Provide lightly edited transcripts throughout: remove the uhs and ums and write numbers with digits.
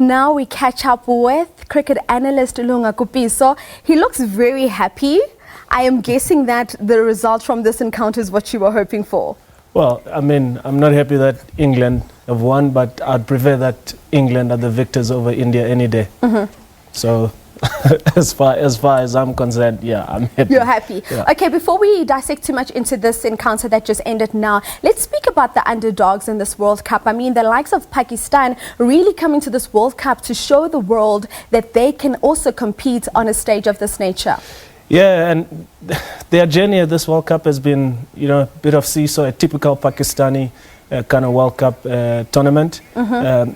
now we catch up with cricket analyst Lunga Kupiso. He looks very happy. I am guessing that the result from this encounter is what you were hoping for. Well, I mean, I'm not happy that England have won, but I'd prefer that England are the victors over India any day. So as far as I'm concerned, yeah, I'm happy. You're happy. Yeah. Okay, before we dissect too much into this encounter that just ended now, let's speak about the underdogs in this World Cup. I mean, the likes of Pakistan really coming to this World Cup to show the world that they can also compete on a stage of this nature. Yeah, and their journey at this World Cup has been, you know, a bit of seesaw, a typical Pakistani kind of World Cup tournament.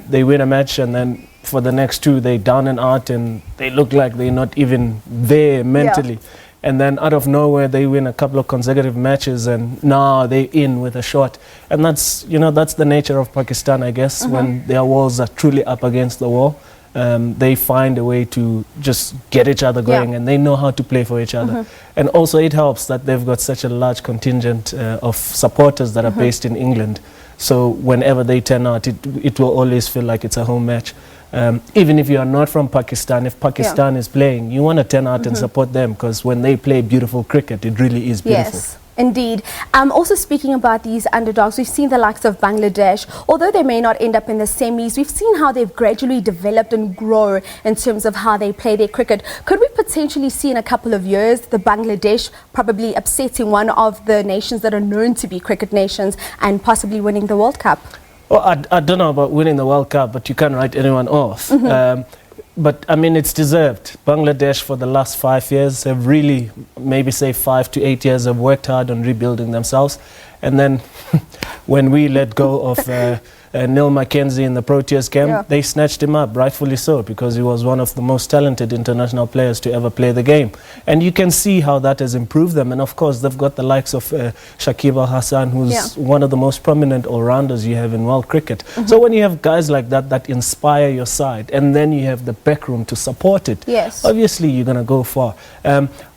They win a match and then for the next two, they down and out and they look like they're not even there mentally. Yeah. And then out of nowhere, they win a couple of consecutive matches and now they're in with a shot. And that's, you know, that's the nature of Pakistan, I guess, when their walls are truly up against the wall. They find a way to just get each other going and they know how to play for each other. And also it helps that they've got such a large contingent of supporters that are based in England. So whenever they turn out, it will always feel like it's a home match. Even if you are not from Pakistan, if Pakistan is playing, you want to turn out and support them because when they play beautiful cricket, it really is beautiful. Yes. Indeed. Also speaking about these underdogs, we've seen the likes of Bangladesh. Although they may not end up in the semis, we've seen how they've gradually developed and grown in terms of how they play their cricket. Could we potentially see in a couple of years the Bangladesh probably upsetting one of the nations that are known to be cricket nations and possibly winning the World Cup? Well, I don't know about winning the World Cup, but you can't write anyone off. But, I mean, it's deserved. Bangladesh, for the last 5 years, have really, maybe say 5 to 8 years, have worked hard on rebuilding themselves. And then when we let go of Neil Mackenzie in the Proteas camp, they snatched him up, rightfully so, because he was one of the most talented international players to ever play the game. And you can see how that has improved them. And, of course, they've got the likes of Shakib Al Hasan, who's one of the most prominent all-rounders you have in world cricket. So when you have guys like that that inspire your side, and then you have the backroom to support it, obviously you're going to go far.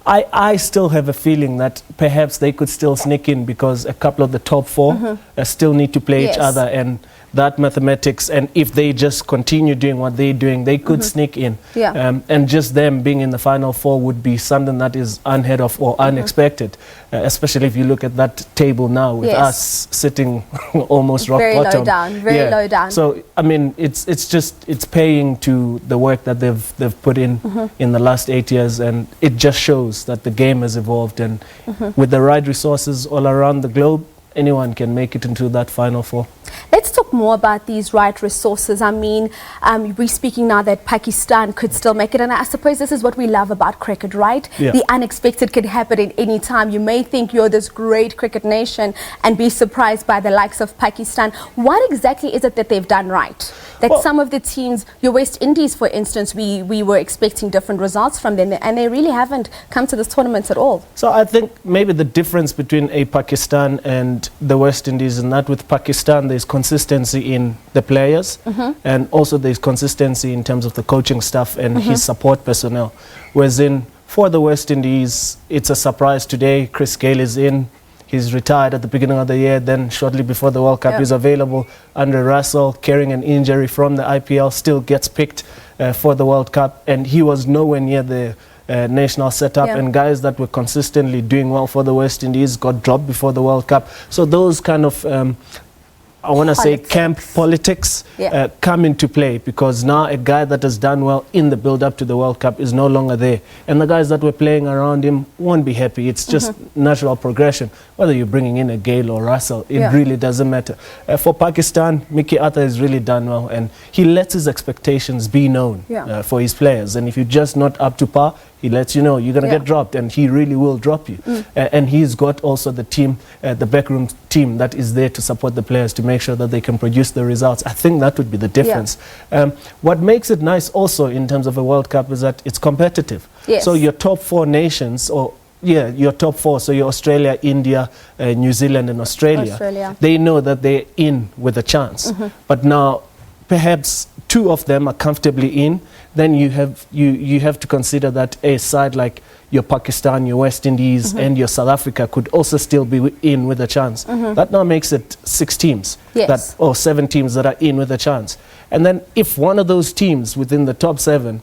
I still have a feeling that perhaps they could still sneak in because a couple of the top four still need to play each other, and that mathematics, and if they just continue doing what they're doing, they could sneak in. And just them being in the final four would be something that is unheard of or unexpected, especially if you look at that table now with us sitting almost rock bottom. Very low down. So, I mean, it's paying to the work that they've put in the last 8 years, and it just shows that the game has evolved, and with the right resources all around the globe, anyone can make it into that final four. Let's talk more about these right resources. I mean, we're speaking now that Pakistan could still make it, and I suppose this is what we love about cricket, right? The unexpected could happen at any time. You may think you're this great cricket nation and be surprised by the likes of Pakistan. What exactly is it that they've done right? That some of the teams, your West Indies, for instance, we were expecting different results from them, and they really haven't come to this tournament at all. So I think maybe the difference between a Pakistan and the West Indies is that with Pakistan there's consistency in the players, and also there's consistency in terms of the coaching staff and his support personnel. Whereas for the West Indies, it's a surprise today. Chris Gayle is in. He's retired at the beginning of the year, then shortly before the World Cup he's available. Andre Russell, carrying an injury from the IPL, still gets picked for the World Cup, and he was nowhere near the national setup, and guys that were consistently doing well for the West Indies got dropped before the World Cup. So those kind of I want to say camp politics come into play, because now a guy that has done well in the build-up to the World Cup is no longer there. And the guys that were playing around him won't be happy. It's just natural progression. Whether you're bringing in a Gale or Russell, it really doesn't matter. For Pakistan, Mickey Arthur has really done well, and he lets his expectations be known for his players. And if you're just not up to par, he lets you know you're going to get dropped, and he really will drop you. And he's got also the team, the backroom team that is there to support the players to make sure that they can produce the results. I think that would be the difference. What makes it nice also in terms of a World Cup is that it's competitive. So your top four nations, or your top four, so your Australia, India, New Zealand and Australia, they know that they're in with a chance. But now perhaps two of them are comfortably in, then you have to consider that a side like your Pakistan, your West Indies, and your South Africa could also still be in with a chance. That now makes it 6 teams, or 7 teams that are in with a chance. And then if one of those teams within the top 7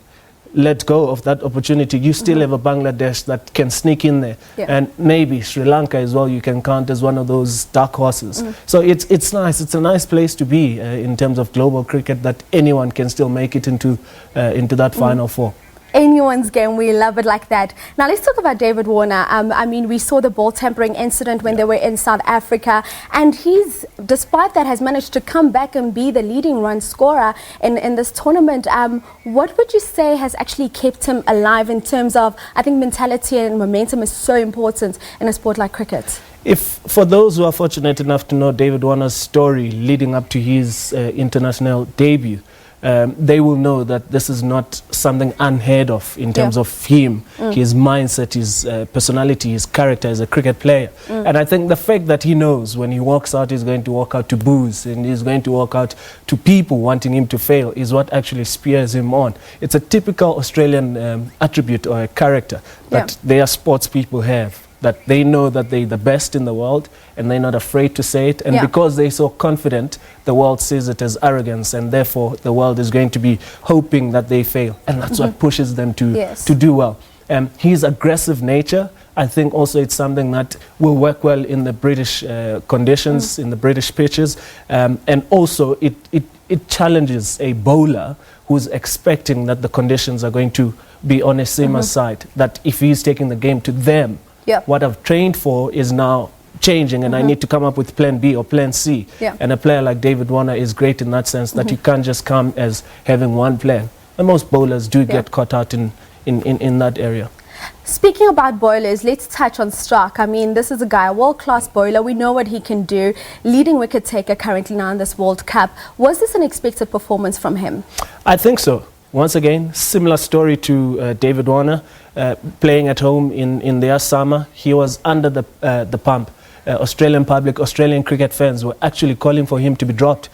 let go of that opportunity, you still have a Bangladesh that can sneak in there, and maybe Sri Lanka as well you can count as one of those dark horses. So it's nice. It's a nice place to be in terms of global cricket, that anyone can still make it into that final 4. Anyone's game, we love it like that. Now let's talk about David Warner. I mean, we saw the ball tampering incident when they were in South Africa, and he's, despite that, has managed to come back and be the leading run scorer in this tournament. What would you say has actually kept him alive in terms of, I think mentality and momentum is so important in a sport like cricket? If for those who are fortunate enough to know David Warner's story leading up to his international debut, they will know that this is not something unheard of in terms of him, his mindset, his personality, his character as a cricket player. And I think the fact that he knows when he walks out, he's going to walk out to boos and he's going to walk out to people wanting him to fail is what actually spurs him on. It's a typical Australian attribute or a character that their sports people have, that they know that they're the best in the world and they're not afraid to say it. And because they're so confident, the world sees it as arrogance, and therefore the world is going to be hoping that they fail. And that's what pushes them to do well. His aggressive nature, I think also it's something that will work well in the British conditions, in the British pitches. And also it challenges a bowler who's expecting that the conditions are going to be on a seamer's side, that if he's taking the game to them, what I've trained for is now changing, and I need to come up with plan B or plan C. And a player like David Warner is great in that sense, that you can't just come as having one plan. And most bowlers do get caught out in that area. Speaking about bowlers, let's touch on Stark. I mean, this is a guy, a world-class bowler. We know what he can do. Leading wicket taker currently now in this World Cup. Was this an expected performance from him? I think so. Once again, similar story to David Warner, playing at home in their summer. He was under the pump. Australian public, Australian cricket fans were actually calling for him to be dropped,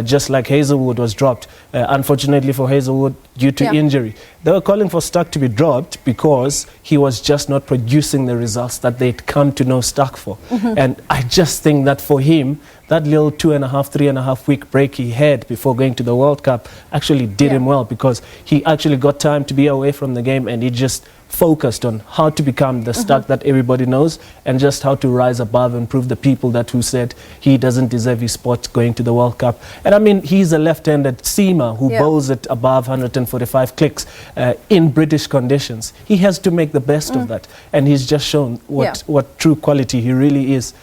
just like Hazelwood was dropped. Unfortunately for Hazelwood, due to injury. They were calling for Stark to be dropped because he was just not producing the results that they'd come to know Stark for. And I just think that for him, that little 2.5, 3.5 week break he had before going to the World Cup actually did him well, because he actually got time to be away from the game, and he just focused on how to become the Stark that everybody knows, and just how to rise above and prove the people that who said he doesn't deserve his spot going to the World Cup. And I mean, he's a left-handed seamer who bowls it above 145 clicks in British conditions. He has to make the best of that, and he's just shown what true quality he really is.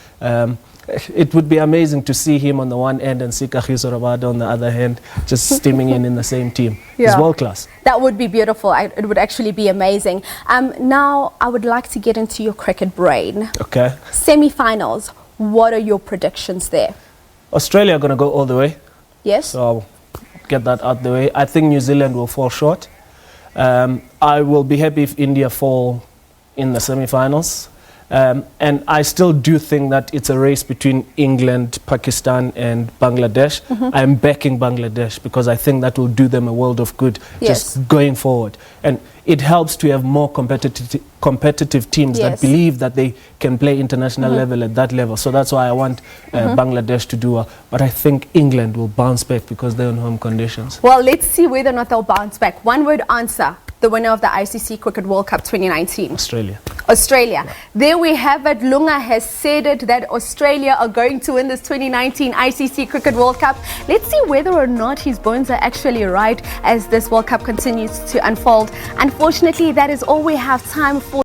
It would be amazing to see him on the one end and see Kagiso Rabada on the other hand, just steaming in the same team. He's world class. That would be beautiful. It would actually be amazing. Now, I would like to get into your cricket brain. Okay. Semi-finals. What are your predictions there? Australia are going to go all the way. Yes. So I'll get that out the way. I think New Zealand will fall short. I will be happy if India fall in the semi-finals. And I still do think that it's a race between England, Pakistan and Bangladesh. I'm backing Bangladesh because I think that will do them a world of good just going forward. And it helps to have more competitive teams that believe that they can play international level at that level. So that's why I want Bangladesh to do well. But I think England will bounce back because they're in home conditions. Well, let's see whether or not they'll bounce back. One word answer. The winner of the ICC Cricket World Cup 2019. Australia. Australia. There we have it. Lunga has said it that Australia are going to win this 2019 ICC Cricket World Cup. Let's see whether or not his bones are actually right as this World Cup continues to unfold. Unfortunately, that is all we have time for